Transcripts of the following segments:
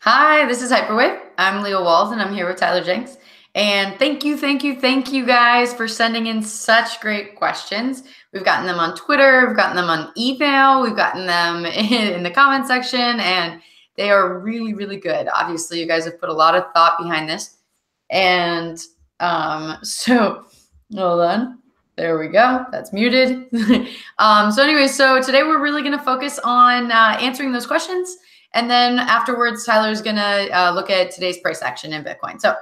Hi, this is Hyperwave. I'm Leah Wald, and I'm here with Tyler Jenks. And thank you guys for sending in such great questions. We've gotten them on Twitter, we've gotten them on email, we've gotten them in the comment section, and they are really, really good. Obviously, you guys have put a lot of thought behind this. And so hold on. There we go. That's muted. So today we're really going to focus on answering those questions. And then afterwards, Tyler's going to look at today's price action in Bitcoin. So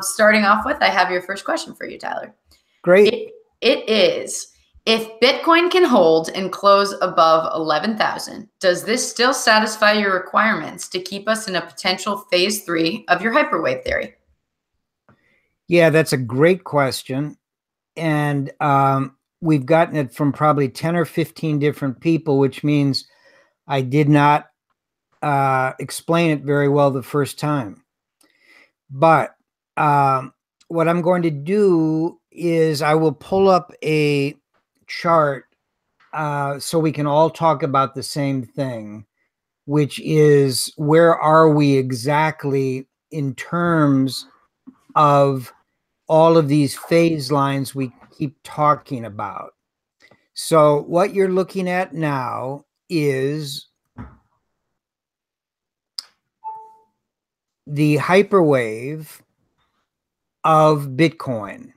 starting off with, I have your first question for you, Tyler. Great. It is, if Bitcoin can hold and close above 11,000, does this still satisfy your requirements to keep us in a potential phase 3 of your hyperwave theory? Yeah, that's a great question. And we've gotten it from probably 10 or 15 different people, which means I did not explain it very well the first time. But what I'm going to do is I will pull up a chart so we can all talk about the same thing, which is where are we exactly in terms of all of these phase lines we keep talking about. So what you're looking at now is the hyperwave of Bitcoin.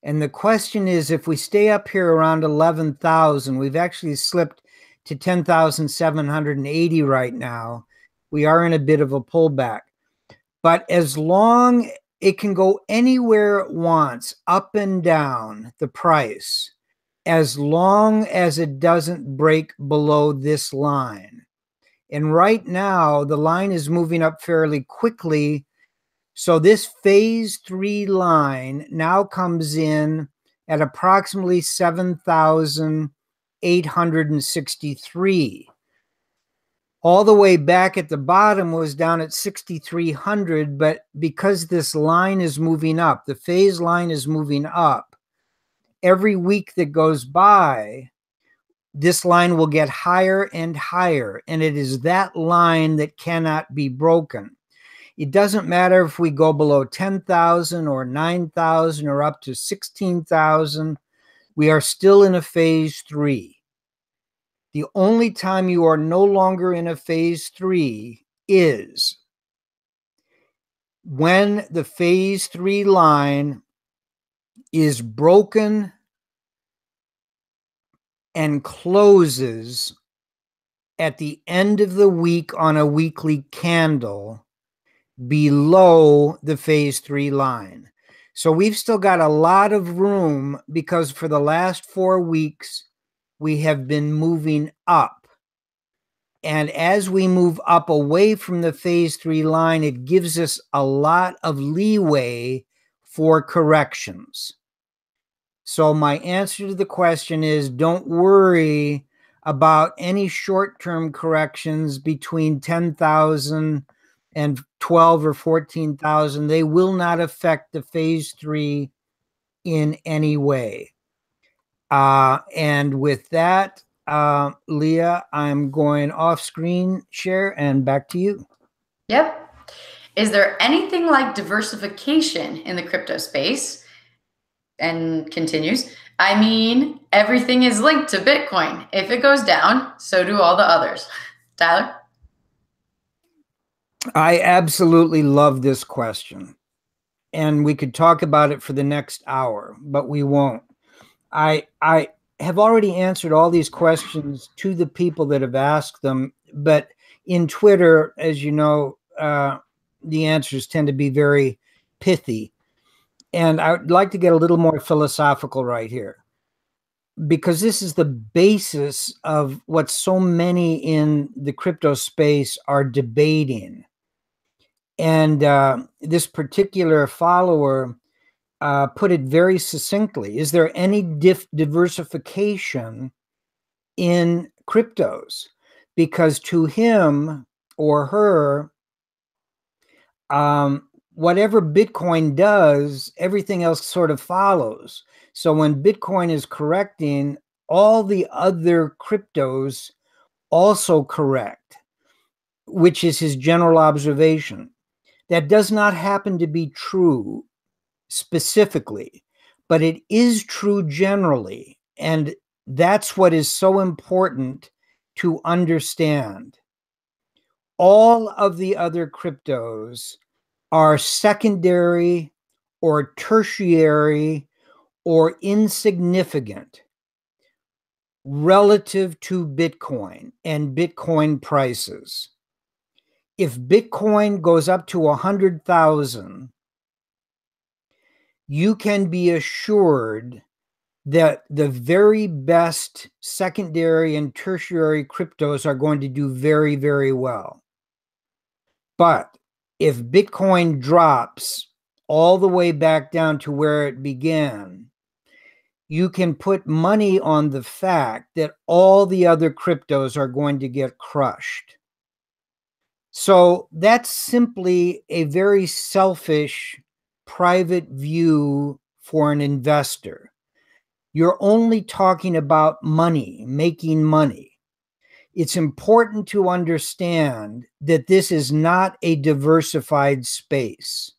And the question is, if we stay up here around 11,000, we've actually slipped to 10,780 right now. We are in a bit of a pullback. But as long it can go anywhere it wants, up and down the price, as long as it doesn't break below this line. And right now, the line is moving up fairly quickly. So this phase 3 line now comes in at approximately 7,863. All the way back at the bottom was down at 6,300, but because this line is moving up, the phase line is moving up, every week that goes by, this line will get higher and higher, and it is that line that cannot be broken. It doesn't matter if we go below 10,000 or 9,000 or up to 16,000, we are still in a phase 3. The only time you are no longer in a phase 3 is when the phase 3 line is broken and closes at the end of the week on a weekly candle below the phase 3 line. So we've still got a lot of room because for the last 4 weeks, we have been moving up. And as we move up away from the phase 3 line, it gives us a lot of leeway for corrections. So my answer to the question is, don't worry about any short-term corrections between 10,000 and 12 or 14,000. They will not affect the phase 3 in any way. And with that, Leah, I'm going off screen share and back to you. Yep. Is there anything like diversification in the crypto space? And continues, I mean, everything is linked to Bitcoin. If it goes down, so do all the others. Tyler? I absolutely love this question. And we could talk about it for the next hour, but we won't. I have already answered all these questions to the people that have asked them, but in Twitter, as you know, the answers tend to be very pithy. And I would like to get a little more philosophical right here, because this is the basis of what so many in the crypto space are debating. And this particular follower put it very succinctly. Is there any diversification in cryptos? Because to him or her, whatever Bitcoin does, everything else sort of follows. So when Bitcoin is correcting, all the other cryptos also correct. which is his general observation. That does not happen to be true specifically, but it is true generally. And that's what is so important to understand. All of the other cryptos are secondary or tertiary or insignificant relative to Bitcoin and Bitcoin prices. If Bitcoin goes up to 100,000, you can be assured that the very best secondary and tertiary cryptos are going to do very, very well. But if Bitcoin drops all the way back down to where it began, you can put money on the fact that all the other cryptos are going to get crushed. So that's simply a very selfish, private view for an investor. You're only talking about money, making money. It's important to understand that this is not a diversified space.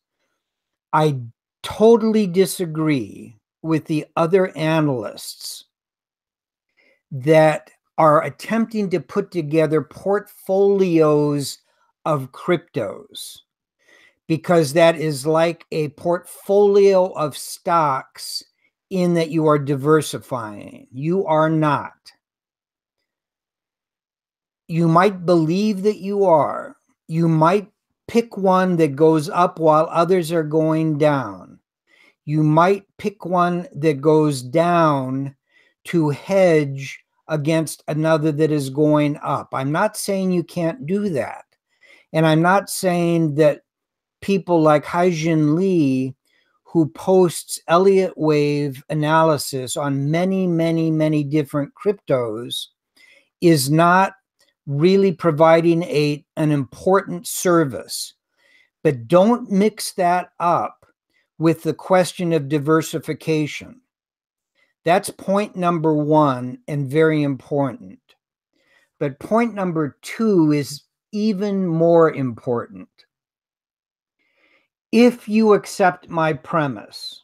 I totally disagree with the other analysts that are attempting to put together portfolios of cryptos, because that is like a portfolio of stocks in that you are diversifying. You are not. You might believe that you are. You might pick one that goes up while others are going down. You might pick one that goes down to hedge against another that is going up. I'm not saying you can't do that. And I'm not saying that people like Lee, who posts Elliott wave analysis on many, many, many different cryptos, is not really providing an important service. But don't mix that up with the question of diversification. That's point number one and very important. But point number two is even more important. If you accept my premise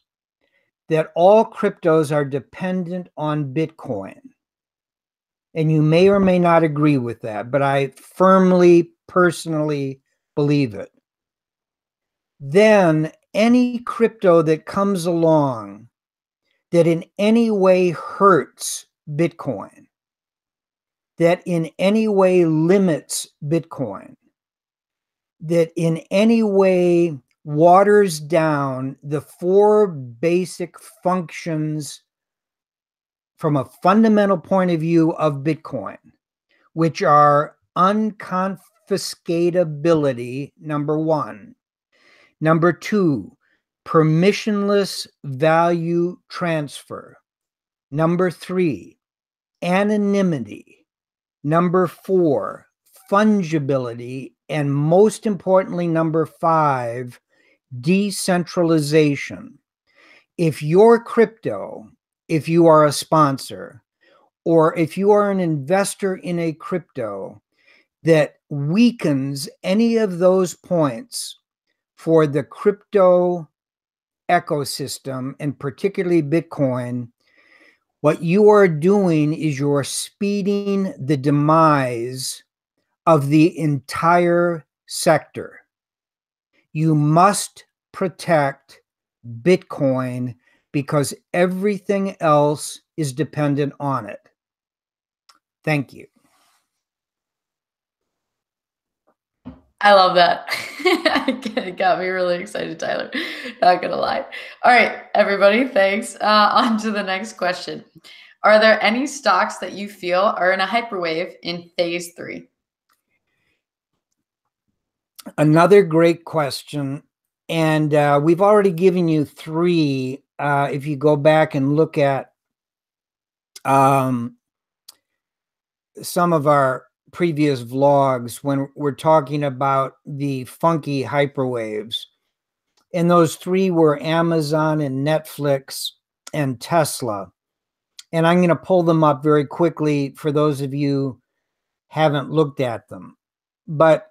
that all cryptos are dependent on Bitcoin, and you may or may not agree with that, but I firmly, personally believe it, then any crypto that comes along that in any way hurts Bitcoin, that in any way limits Bitcoin, that in any way waters down the four basic functions from a fundamental point of view of Bitcoin, which are unconfiscatability, number one. Number two, permissionless value transfer. Number three, anonymity. Number four, fungibility. And most importantly, number five, decentralization. If your crypto, if you are a sponsor, or if you are an investor in a crypto that weakens any of those points for the crypto ecosystem, and particularly Bitcoin, what you are doing is you're speeding the demise of the entire sector. You must protect Bitcoin because everything else is dependent on it. Thank you. I love that. It got me really excited, Tyler. Not gonna lie. All right, everybody, thanks. On to the next question. Are there any stocks that you feel are in a hyperwave in phase 3? Another great question. And we've already given you 3. If you go back and look at some of our previous vlogs when we're talking about the funky hyperwaves. And those 3 were Amazon and Netflix and Tesla. And I'm going to pull them up very quickly for those of you who haven't looked at them. But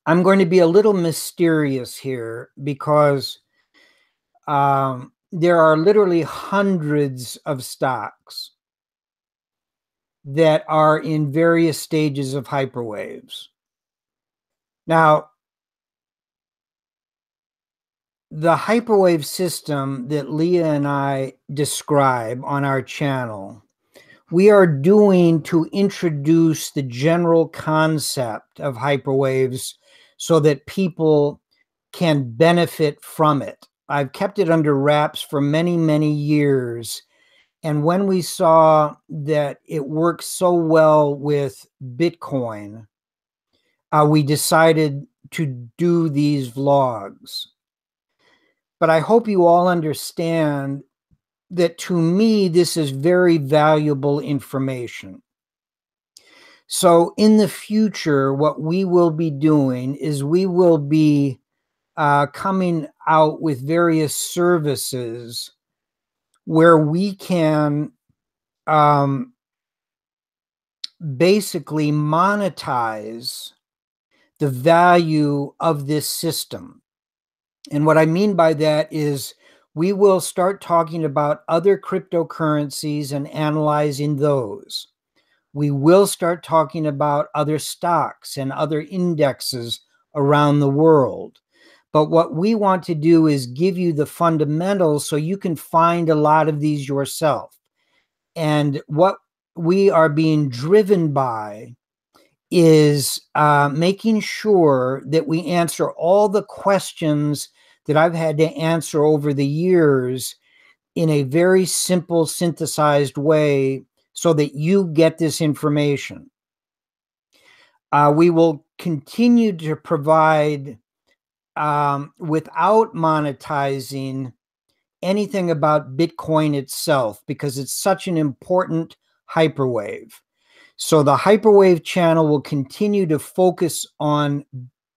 I'm going to be a little mysterious here because there are literally hundreds of stocks that are in various stages of hyperwaves. Now, the hyperwave system that Leah and I describe on our channel, we are doing to introduce the general concept of hyperwaves so that people can benefit from it. I've kept it under wraps for many, many years. And when we saw that it works so well with Bitcoin, we decided to do these vlogs. But I hope you all understand that to me, this is very valuable information. So in the future, what we will be doing is we will be coming out with various services where we can basically monetize the value of this system. And what I mean by that is we will start talking about other cryptocurrencies and analyzing those. We will start talking about other stocks and other indexes around the world. But what we want to do is give you the fundamentals so you can find a lot of these yourself. And what we are being driven by is making sure that we answer all the questions that I've had to answer over the years in a very simple, synthesized way so that you get this information. We will continue to provide, without monetizing, anything about Bitcoin itself because it's such an important hyperwave. So the Hyperwave channel will continue to focus on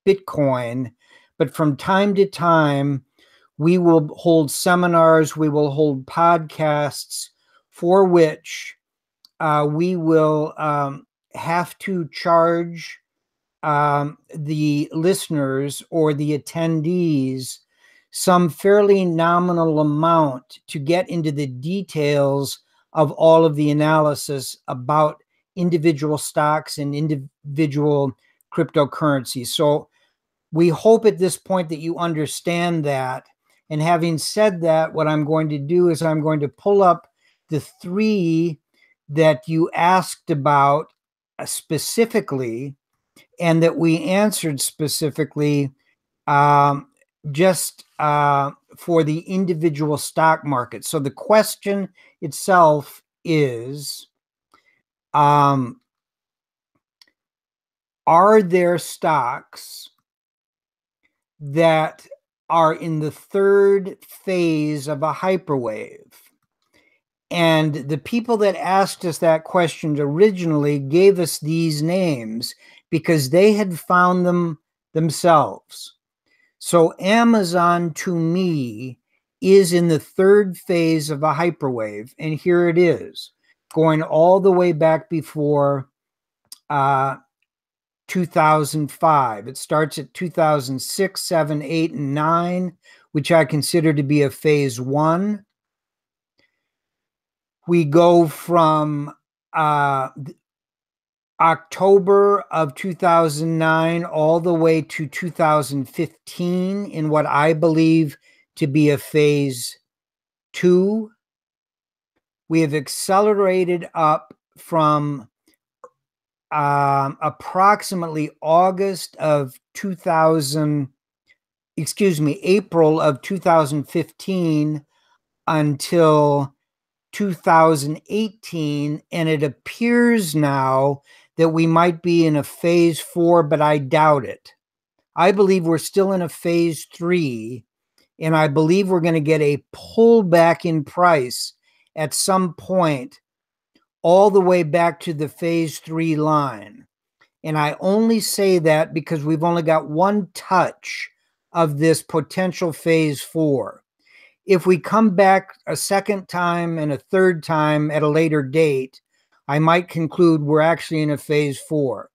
Bitcoin, but from time to time, we will hold seminars, we will hold podcasts for which we will have to charge the listeners or the attendees some fairly nominal amount to get into the details of all of the analysis about individual stocks and individual cryptocurrencies. So we hope at this point that you understand that. And having said that, what I'm going to do is I'm going to pull up the three that you asked about specifically and that we answered specifically just for the individual stock market. So the question itself is, are there stocks that are in the third phase of a hyperwave? And the people that asked us that question originally gave us these names because they had found them themselves. So Amazon, to me, is in the third phase of a hyperwave. And here it is, going all the way back before 2005. It starts at 2006, 7, 8, and 9, which I consider to be a phase one. We go from October of 2009 all the way to 2015 in what I believe to be a phase two. We have accelerated up from approximately April of 2015 until 2018, and it appears now that we might be in a phase four, but I doubt it. I believe we're still in a phase three, and I believe we're going to get a pullback in price at some point all the way back to the phase three line. And I only say that because we've only got one touch of this potential phase four. If we come back a second time and a third time at a later date, I might conclude we're actually in a phase four.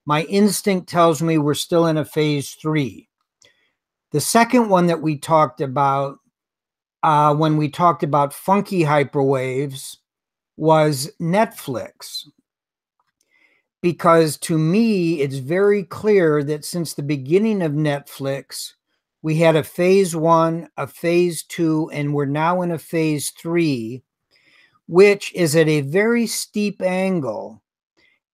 My instinct tells me we're still in a phase 3. The second one that we talked about when we talked about funky hyperwaves was Netflix. Because to me, it's very clear that since the beginning of Netflix, we had a phase 1, a phase 2, and we're now in a phase 3, which is at a very steep angle.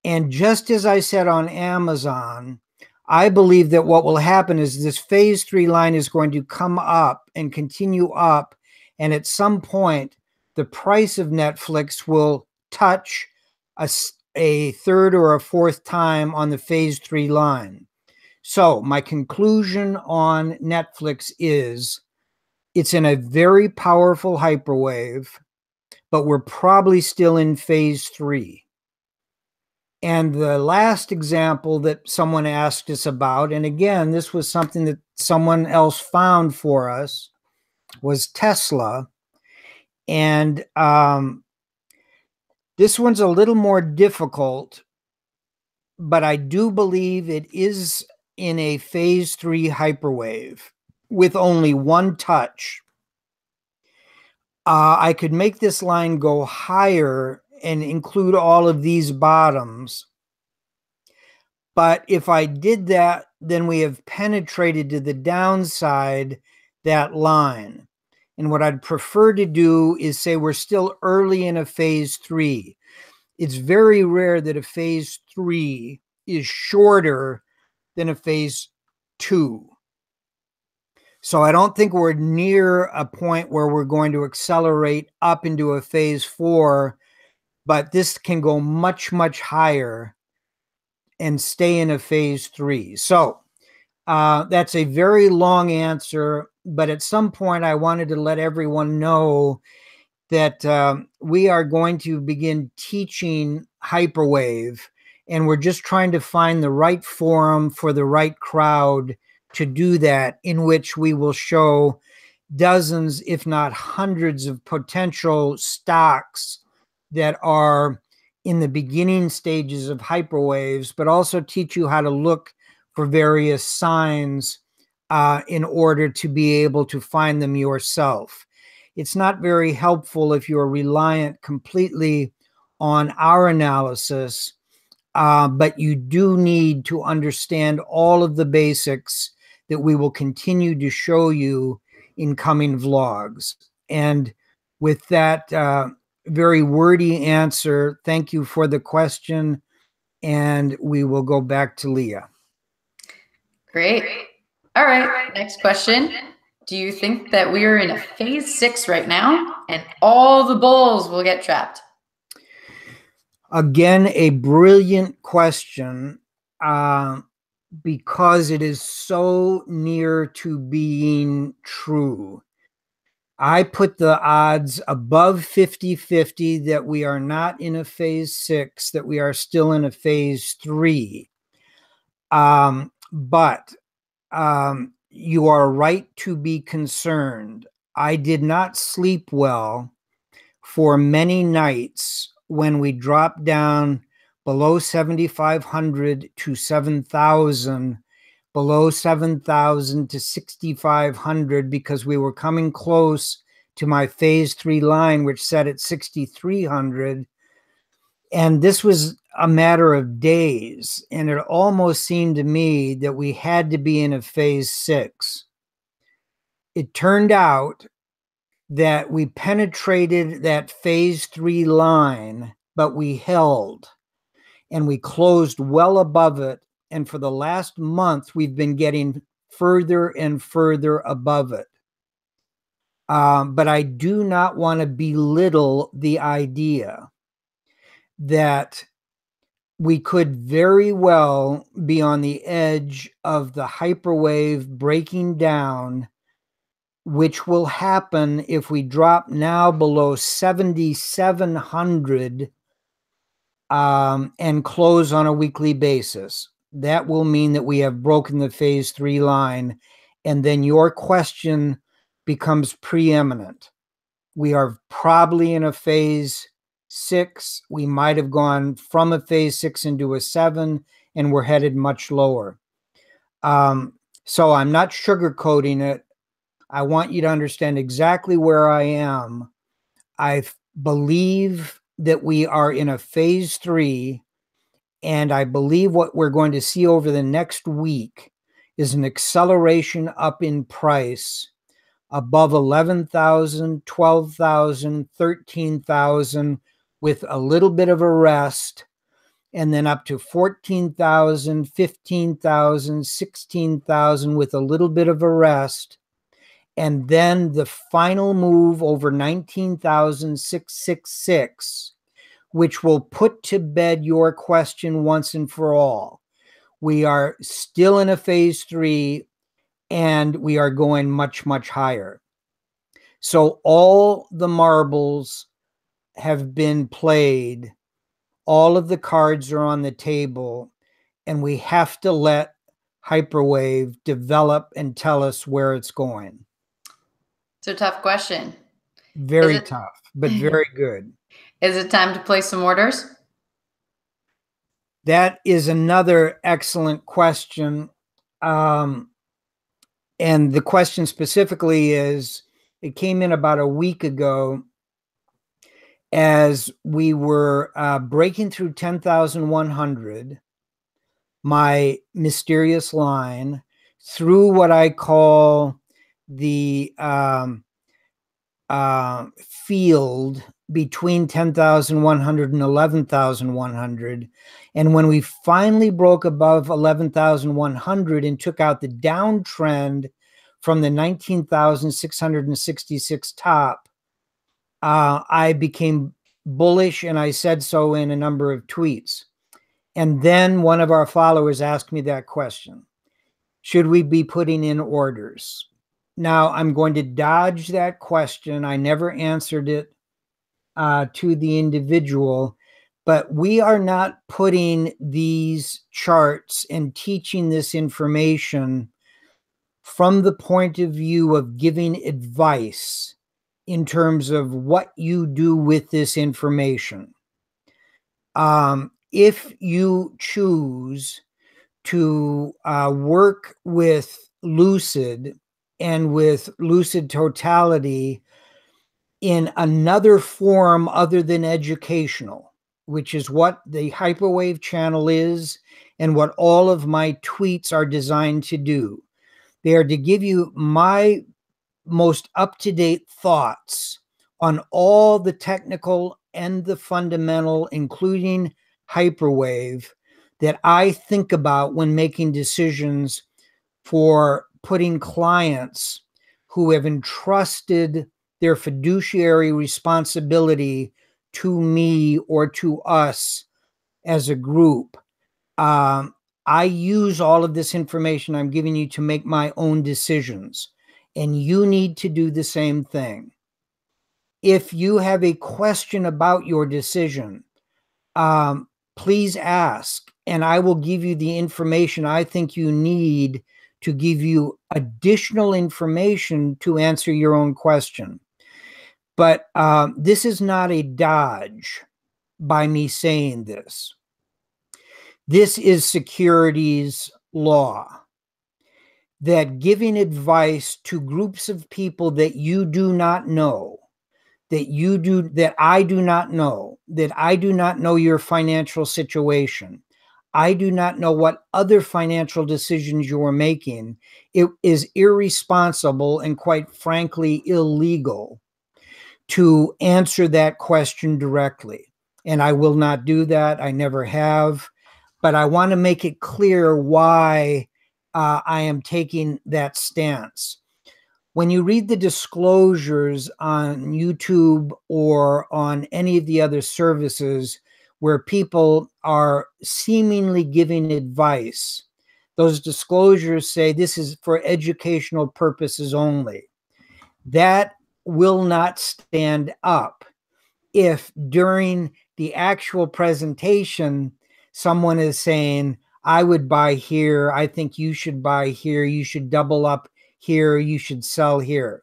And just as I said on Amazon, I believe that what will happen is this phase 3 line is going to come up and continue up. And at some point, the price of Netflix will touch a third or a fourth time on the phase 3 line. So my conclusion on Netflix is it's in a very powerful hyperwave, but we're probably still in phase 3. And the last example that someone asked us about, and again, this was something that someone else found for us, was Tesla. And this one's a little more difficult, but I do believe it is in a phase 3 hyperwave with only one touch. I could make this line go higher and include all of these bottoms. But if I did that, then we have penetrated to the downside that line. And what I'd prefer to do is say we're still early in a phase 3. It's very rare that a phase 3 is shorter than a phase 2. So I don't think we're near a point where we're going to accelerate up into a phase 4, but this can go much, much higher and stay in a phase 3. So that's a very long answer, but at some point I wanted to let everyone know that we are going to begin teaching Hyperwave, and we're just trying to find the right forum for the right crowd to do that, in which we will show dozens, if not hundreds, of potential stocks that are in the beginning stages of hyperwaves, but also teach you how to look for various signs in order to be able to find them yourself. It's not very helpful if you're reliant completely on our analysis, but you do need to understand all of the basics that we will continue to show you in coming vlogs. And with that very wordy answer, thank you for the question, and we will go back to Leah. Great. All right, next question. Do you think that we are in a phase 6 right now and all the bulls will get trapped? Again, a brilliant question, because it is so near to being true. I put the odds above 50-50 that we are not in a phase 6, that we are still in a phase 3. But you are right to be concerned. I did not sleep well for many nights when we dropped down below 7,500 to 7,000, below 7,000 to 6,500, because we were coming close to my phase 3 line, which set at 6,300. And this was a matter of days. And it almost seemed to me that we had to be in a phase 6. It turned out that we penetrated that phase 3 line, but we held and we closed well above it. And for the last month, we've been getting further and further above it. But I do not want to belittle the idea that we could very well be on the edge of the hyperwave breaking down, which will happen if we drop now below 7,700 and close on a weekly basis. That will mean that we have broken the phase 3 line, and then your question becomes preeminent. We are probably in a phase 6. We might have gone from a phase 6 into a 7, and we're headed much lower. So I'm not sugarcoating it. I want you to understand exactly where I am. I believe that we are in a phase 3, and I believe what we're going to see over the next week is an acceleration up in price above 11,000, 12,000, 13,000 with a little bit of a rest, and then up to 14,000, 15,000, 16,000 with a little bit of a rest. And then the final move over 19,666, which will put to bed your question once and for all. We are still in a phase 3, and we are going much, much higher. So all the marbles have been played. All of the cards are on the table, and we have to let Hyperwave develop and tell us where it's going. It's a tough question. Very tough, but very good. Is it time to place some orders? That is another excellent question. And the question specifically is, it came in about a week ago as we were breaking through 10,100, my mysterious line, through what I call the field between 10,100 and 11,100. And when we finally broke above 11,100 and took out the downtrend from the 19,666 top, I became bullish, and I said so in a number of tweets. And then one of our followers asked me that question: should we be putting in orders? Now, I'm going to dodge that question. I never answered it to the individual, but we are not putting these charts and teaching this information from the point of view of giving advice in terms of what you do with this information. If you choose to work with Lucid and with Lucid Totality in another form other than educational, which is what the Hyperwave channel is and what all of my tweets are designed to do. They are to give you my most up-to-date thoughts on all the technical and the fundamental, including Hyperwave, that I think about when making decisions for putting clients who have entrusted their fiduciary responsibility to me or to us as a group. I use all of this information I'm giving you to make my own decisions, and you need to do the same thing. If you have a question about your decision, please ask, and I will give you the information I think you need to give you additional information to answer your own question. But this is not a dodge by me saying this. This is securities law, that giving advice to groups of people that you do not know, that I do not know, that I do not know your financial situation, I do not know what other financial decisions you are making, it is irresponsible and, quite frankly, illegal to answer that question directly. And I will not do that. I never have. But I want to make it clear why I am taking that stance. When you read the disclosures on YouTube or on any of the other services where people are seemingly giving advice, those disclosures say this is for educational purposes only. That will not stand up if during the actual presentation someone is saying, I would buy here, I think you should buy here, you should double up here, you should sell here.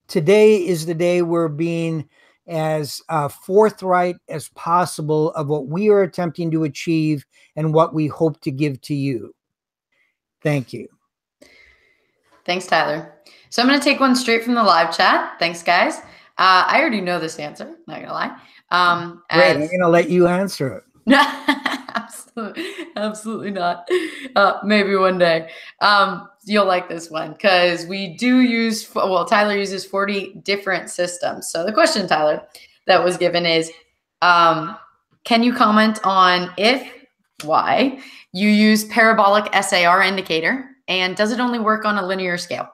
Today is the day we're being as forthright as possible of what we are attempting to achieve and what we hope to give to you. Thank you. Thanks, Tyler. So I'm going to take one straight from the live chat. Thanks, guys. I already know this answer, not going to lie. Great, I'm going to let you answer it. Absolutely not. Maybe one day. You'll like this one because we do use, well, Tyler uses 40 different systems. So the question, Tyler, that was given is, can you comment on why you use parabolic SAR indicator, and does it only work on a linear scale?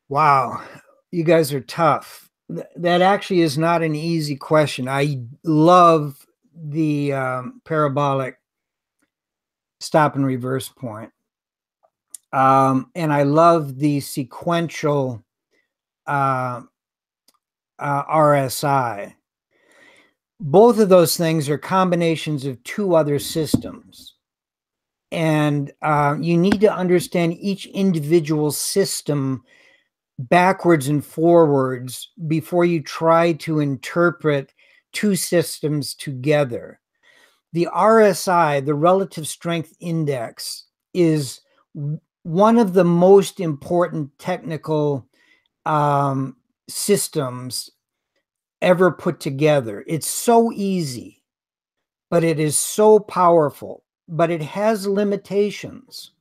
Wow, you guys are tough. That actually is not an easy question. I love the parabolic stop and reverse point. And I love the sequential RSI. Both of those things are combinations of two other systems. And you need to understand each individual system backwards and forwards before you try to interpret two systems together. The RSI, the relative strength index, is one of the most important technical systems ever put together. It's so easy, but it is so powerful, but it has limitations.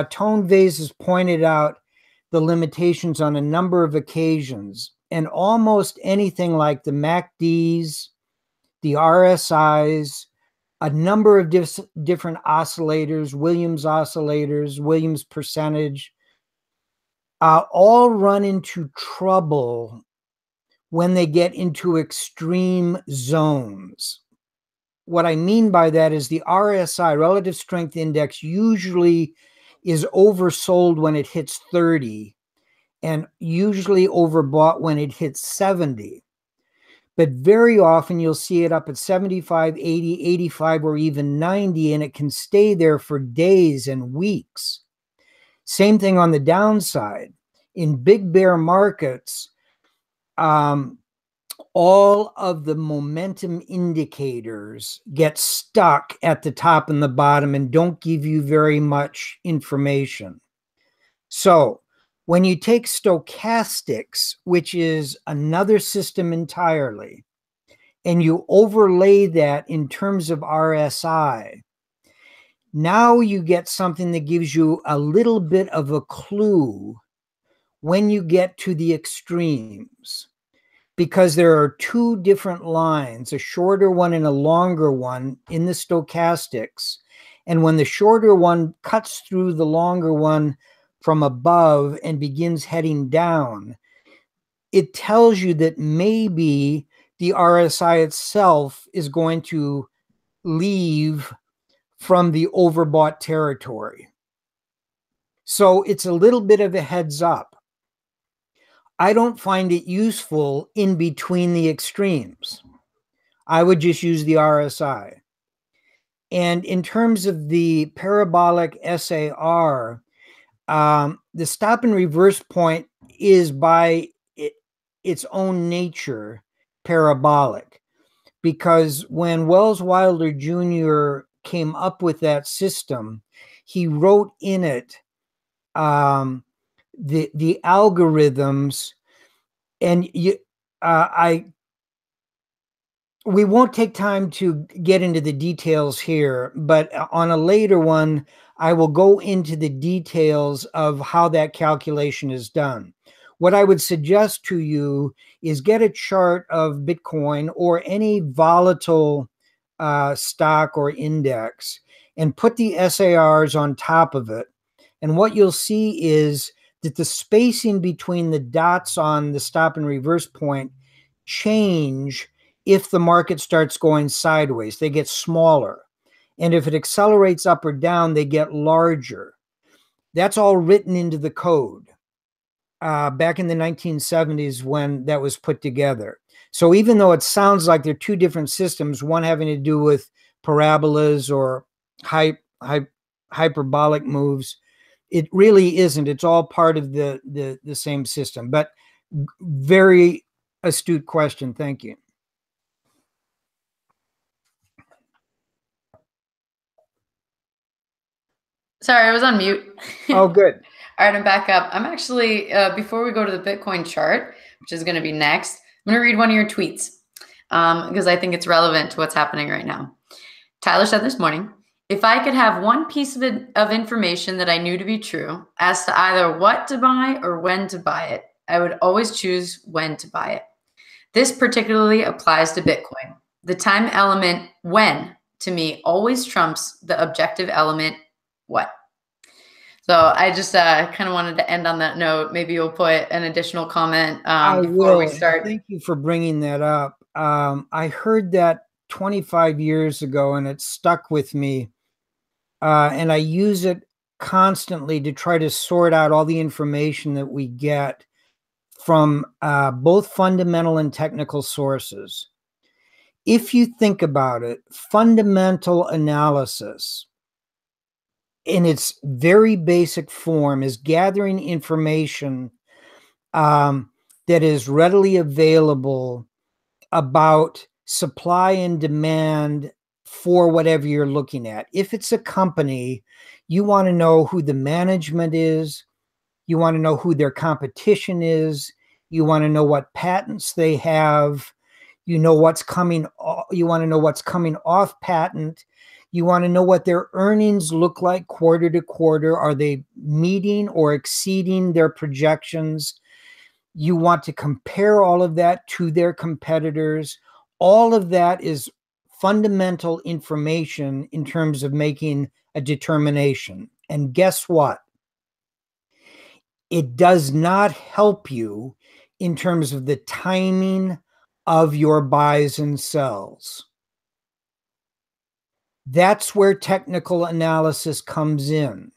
Tone Vase has pointed out the limitations on a number of occasions, and almost anything like the MACDs, the RSIs, a number of different oscillators, Williams oscillators, Williams percentage, all run into trouble when they get into extreme zones. What I mean by that is the RSI, relative strength index, usually is oversold when it hits 30 and usually overbought when it hits 70. But very often you'll see it up at 75, 80, 85, or even 90, and it can stay there for days and weeks. Same thing on the downside. In big bear markets, all of the momentum indicators get stuck at the top and the bottom and don't give you very much information. So when you take stochastics, which is another system entirely, and you overlay that in terms of RSI, now you get something that gives you a little bit of a clue when you get to the extremes. Because there are two different lines, a shorter one and a longer one in the stochastics. And when the shorter one cuts through the longer one from above and begins heading down, it tells you that maybe the RSI itself is going to leave from the overbought territory. So it's a little bit of a heads up. I don't find it useful in between the extremes. I would just use the RSI. And in terms of the parabolic SAR, the stop and reverse point is by its own nature parabolic. Because when Wells Wilder Jr. came up with that system, he wrote in it the algorithms, and we won't take time to get into the details here, but on a later one, I will go into the details of how that calculation is done. What I would suggest to you is get a chart of Bitcoin or any volatile stock or index and put the SARs on top of it. And what you'll see is that the spacing between the dots on the stop and reverse point change if the market starts going sideways. They get smaller. And if it accelerates up or down, they get larger. That's all written into the code back in the 1970s when that was put together. So even though it sounds like they're two different systems, one having to do with parabolas or hyperbolic moves, it really isn't. It's all part of the same system, but very astute question. Thank you. Sorry, I was on mute. Oh, good. All right, I'm back up. I'm actually, before we go to the Bitcoin chart, which is going to be next, I'm going to read one of your tweets because I think it's relevant to what's happening right now. Tyler said this morning, if I could have one piece of information that I knew to be true as to either what to buy or when to buy it, I would always choose when to buy it. This particularly applies to Bitcoin. The time element when, to me, always trumps the objective element what. So I just kind of wanted to end on that note. Maybe you'll put an additional comment before we start. Thank you for bringing that up. I heard that 25 years ago, and it stuck with me. And I use it constantly to try to sort out all the information that we get from both fundamental and technical sources. If you think about it, fundamental analysis in its very basic form is gathering information that is readily available about supply and demand for whatever you're looking at. If it's a company, you want to know who the management is, you want to know who their competition is, you want to know what patents they have, you know what's coming, you want to know what's coming off patent, you want to know what their earnings look like quarter to quarter. Are they meeting or exceeding their projections? You want to compare all of that to their competitors. All of that is fundamental information in terms of making a determination. And guess what? It does not help you in terms of the timing of your buys and sells. That's where technical analysis comes in.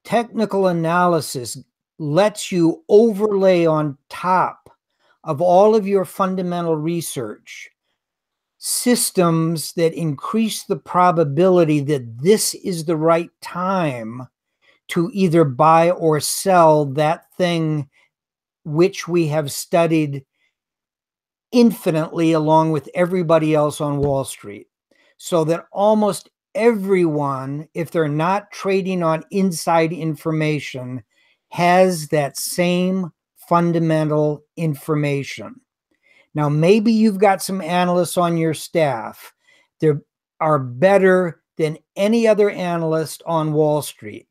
Technical analysis lets you overlay on top of all of your fundamental research systems that increase the probability that this is the right time to either buy or sell that thing which we have studied infinitely along with everybody else on Wall Street. So that almost everyone, if they're not trading on inside information, has that same fundamental information. Now, maybe you've got some analysts on your staff that are better than any other analyst on Wall Street.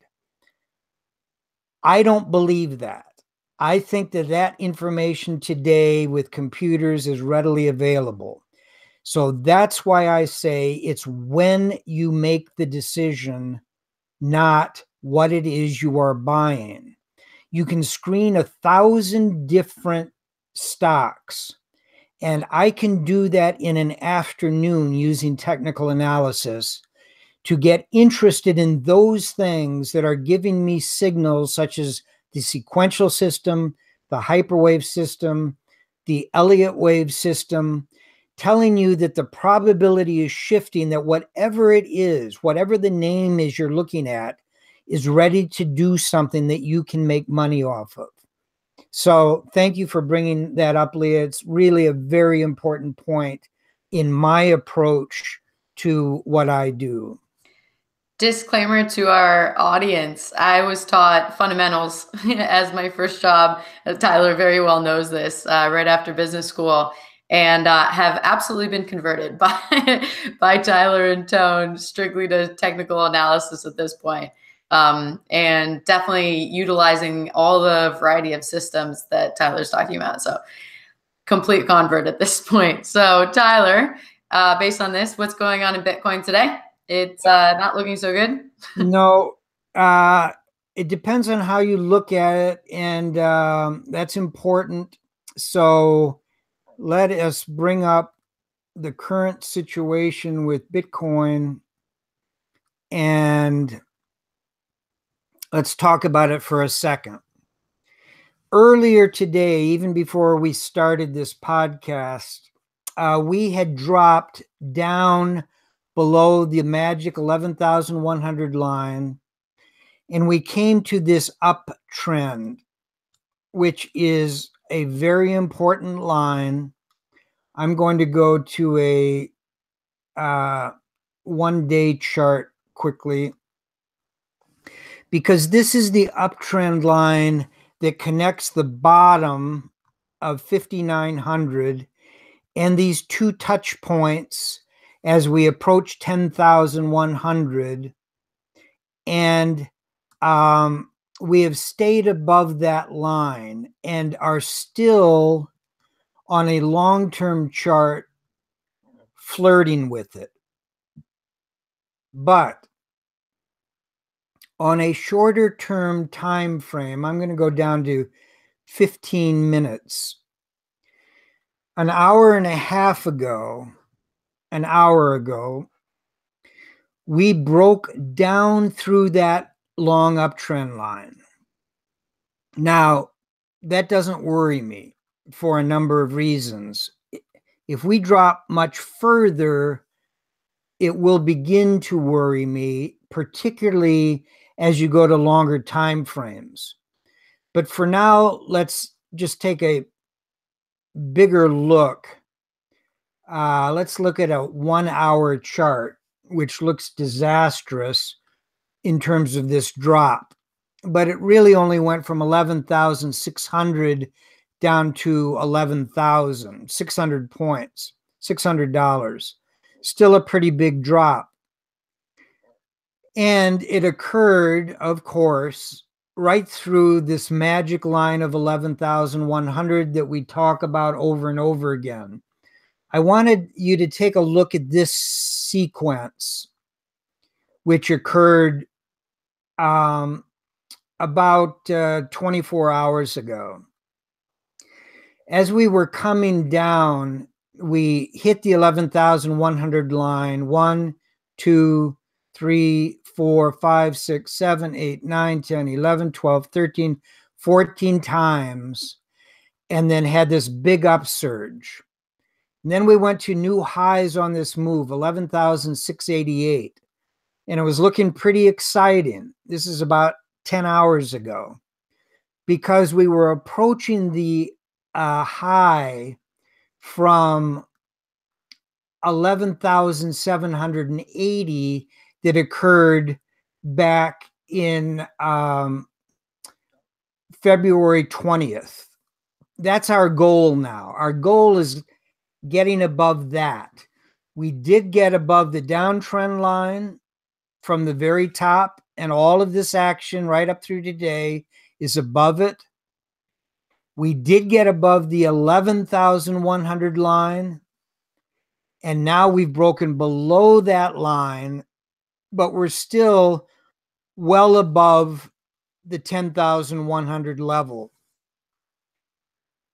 I don't believe that. I think that that information today with computers is readily available. So that's why I say it's when you make the decision, not what it is you are buying. You can screen 1,000 different stocks, and I can do that in an afternoon using technical analysis to get interested in those things that are giving me signals such as the sequential system, the hyperwave system, the Elliott wave system, telling you that the probability is shifting, that whatever it is, whatever the name is you're looking at, is ready to do something that you can make money off of. So thank you for bringing that up, Leah. It's really a very important point in my approach to what I do. Disclaimer to our audience, I was taught fundamentals as my first job. Tyler very well knows this, right after business school. And have absolutely been converted by Tyler and Tone strictly to technical analysis at this point. And definitely utilizing all the variety of systems that Tyler's talking about. So complete convert at this point. So Tyler, based on this, what's going on in Bitcoin today? It's not looking so good. No, it depends on how you look at it. And that's important. So let us bring up the current situation with Bitcoin and let's talk about it for a second. Earlier today, even before we started this podcast, we had dropped down below the magic 11,100 line, and we came to this uptrend, which is a very important line. I'm going to go to a 1-day chart quickly, because this is the uptrend line that connects the bottom of 5,900 and these two touch points as we approach 10,100. And we have stayed above that line and are still on a long-term chart flirting with it. But on a shorter term time frame, I'm going to go down to 15 minutes. An hour and a half ago, an hour ago, we broke down through that long uptrend line. Now, that doesn't worry me for a number of reasons. If we drop much further, it will begin to worry me, particularly as you go to longer time frames. But for now, let's just take a bigger look. Let's look at a 1-hour chart, which looks disastrous in terms of this drop. But it really only went from 11,600 down to 11,600 points, $600. Still a pretty big drop. And it occurred, of course, right through this magic line of 11,100 that we talk about over and over again. I wanted you to take a look at this sequence, which occurred about 24 hours ago. As we were coming down, we hit the 11,100 line. 1, 2, 3, 4, 5, 6, 7, 8, 9, 10, 11, 12, 13, 14 times, and then had this big upsurge. And then we went to new highs on this move, 11,688. And it was looking pretty exciting. This is about 10 hours ago, because we were approaching the high from 11,780 that occurred back in February 20th. That's our goal now. Our goal is getting above that. We did get above the downtrend line from the very top, and all of this action right up through today is above it. We did get above the 11,100 line, and now we've broken below that line, but we're still well above the 10,100 level.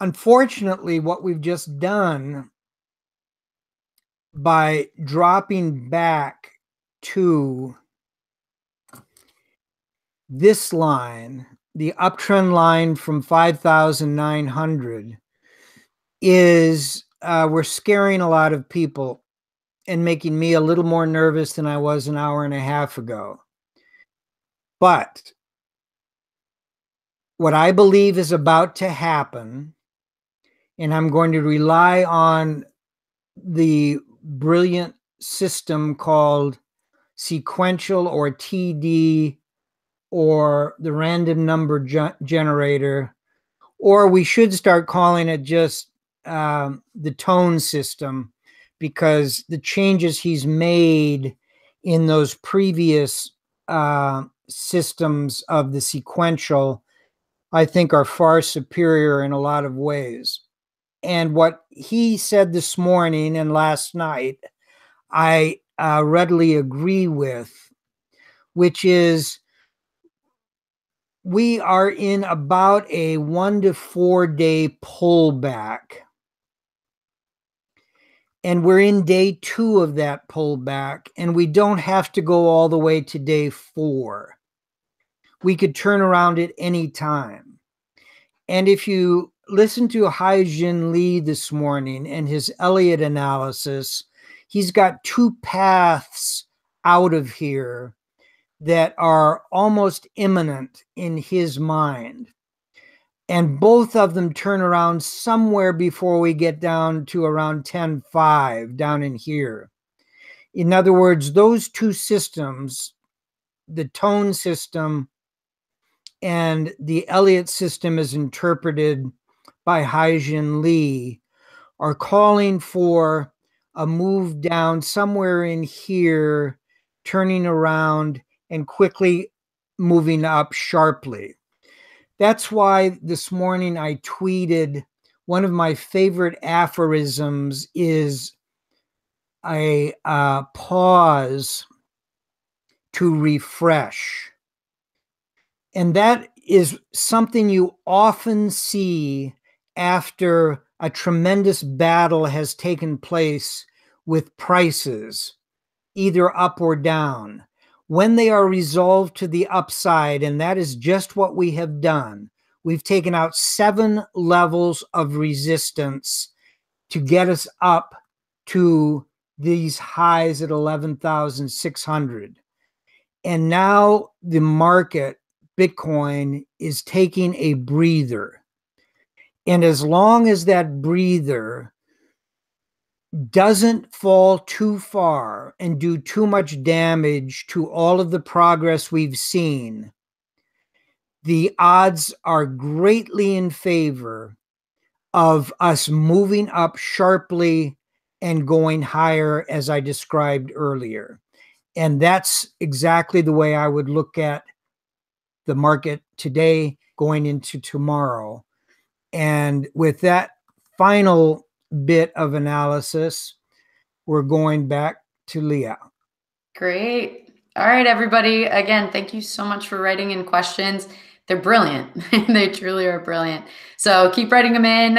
Unfortunately, what we've just done by dropping back to this line, the uptrend line from 5,900, is we're scaring a lot of people and making me a little more nervous than I was an hour and a half ago. But what I believe is about to happen, and I'm going to rely on the brilliant system called sequential, or TD, or the random number generator, or we should start calling it just the tone system, because the changes he's made in those previous systems of the sequential, I think, are far superior in a lot of ways. And what he said this morning and last night, I readily agree with, which is we are in about a 1 to 4 day pullback. And we're in day 2 of that pullback, and we don't have to go all the way to day 4. We could turn around at any time. And if you listen to Hai-Jin Lee this morning and his Elliott analysis, he's got 2 paths out of here that are almost imminent in his mind. And both of them turn around somewhere before we get down to around 10.5 down in here. In other words, those two systems, the tone system and the Elliott system as interpreted by Haijin Lee, are calling for a move down somewhere in here, turning around and quickly moving up sharply. That's why this morning I tweeted one of my favorite aphorisms is a pause to refresh. And that is something you often see after a tremendous battle has taken place with prices, either up or down. When they are resolved to the upside, and that is just what we have done, we've taken out 7 levels of resistance to get us up to these highs at 11,600. And now the market, Bitcoin, is taking a breather. And as long as that breather doesn't fall too far and do too much damage to all of the progress we've seen, the odds are greatly in favor of us moving up sharply and going higher, as I described earlier. And that's exactly the way I would look at the market today going into tomorrow. And with that final bit of analysis, we're going back to Leah. Great. All right, everybody. Again, thank you so much for writing in questions. They're brilliant. They truly are brilliant. So keep writing them in.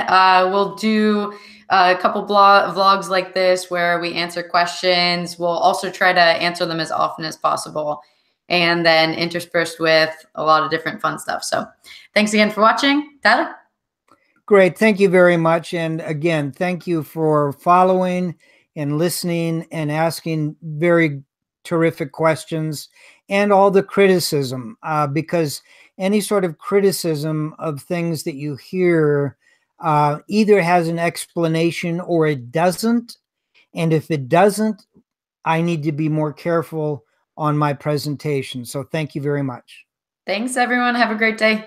We'll do a couple vlogs like this where we answer questions. We'll also try to answer them as often as possible, and then interspersed with a lot of different fun stuff. So thanks again for watching. Tyler? Great. Thank you very much. And again, thank you for following and listening and asking very terrific questions, and all the criticism, because any sort of criticism of things that you hear either has an explanation or it doesn't. And if it doesn't, I need to be more careful on my presentation. So thank you very much. Thanks, everyone. Have a great day.